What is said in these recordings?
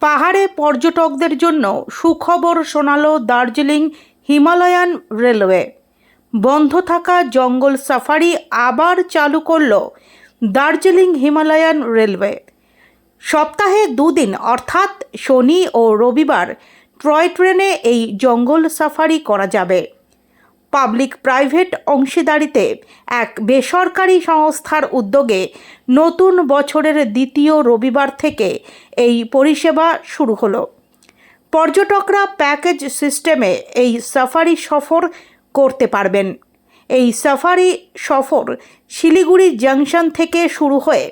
পাহাড়ে পর্যটকদের জন্য সুখবর শোনালো দার্জিলিং হিমালয়ান রেলওয়ে। বন্ধ থাকা জঙ্গল সাফারি আবার চালু করল দার্জিলিং হিমালয়ান রেলওয়ে। সপ্তাহে দুদিন অর্থাৎ শনি ও রবিবার টয় ট্রেনে এই জঙ্গল সাফারি করা যাবে। পাবলিক প্রাইভেট অংশীদারিতে এক বেসরকারি সংস্থার উদ্যোগে নতুন বছরের দ্বিতীয় রবিবার থেকে এই পরিষেবা শুরু হলো। পর্যটকরা প্যাকেজ সিস্টেমে এই সাফারি সফর করতে পারবেন। এই সাফারি সফর শিলিগুড়ি জংশন থেকে শুরু হয়ে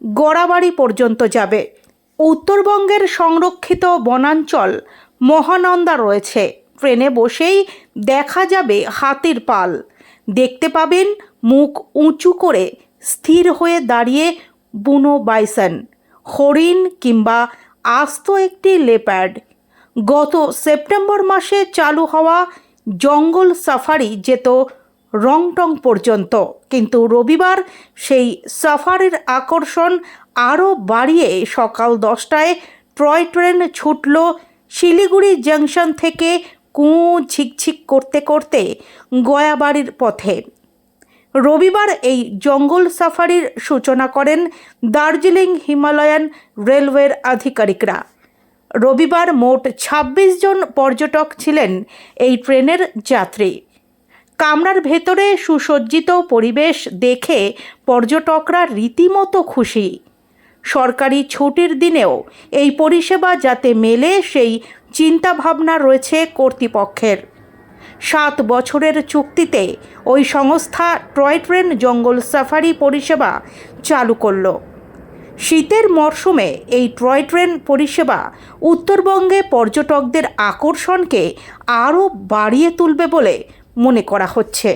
গড়াবাড়ি পর্যন্ত যাবে। উত্তরবঙ্গের সংরক্ষিত বনাঞ্চল মহানন্দা রয়েছে। ট্রেনে বসেই দেখা যাবে হাতির পাল, দেখতে পাবেন মুখ উঁচু করে স্থির হয়ে দাঁড়িয়ে বুনো বাইসন, হরিণ কিংবা আস্ত একটি লেপার্ড। গত সেপ্টেম্বর মাসে চালু হওয়া জঙ্গল সাফারি যেত রংটং পর্যন্ত, কিন্তু রবিবার সেই সাফারির আকর্ষণ আরও বাড়িয়ে সকাল 10টায় টয় ট্রেন ছুটল শিলিগুড়ি জংশন থেকে ঝিকঝিক করতে করতে গয়াবাড়ির পথে। রবিবার এই জঙ্গল সাফারির সূচনা করেন দার্জিলিং হিমালয়ান রেলওয়ের আধিকারিকরা। রবিবার মোট 26 জন পর্যটক ছিলেন এই ট্রেনের যাত্রী। কামরার ভেতরে সুসজ্জিত পরিবেশ দেখে পর্যটকরা রীতিমতো খুশি। সরকারি ছুটির দিনেও এই পরিষেবা যাতে মেলে সেই চিন্তাভাবনা রয়েছে কর্তৃপক্ষের। 7 বছরের চুক্তিতে ওই সংস্থা টয় ট্রেন জঙ্গল সাফারি পরিষেবা চালু করল। শীতের মরশুমে এই টয় ট্রেন পরিষেবা উত্তরবঙ্গে পর্যটকদের আকর্ষণকে আরও বাড়িয়ে তুলবে বলে মনে করা হচ্ছে।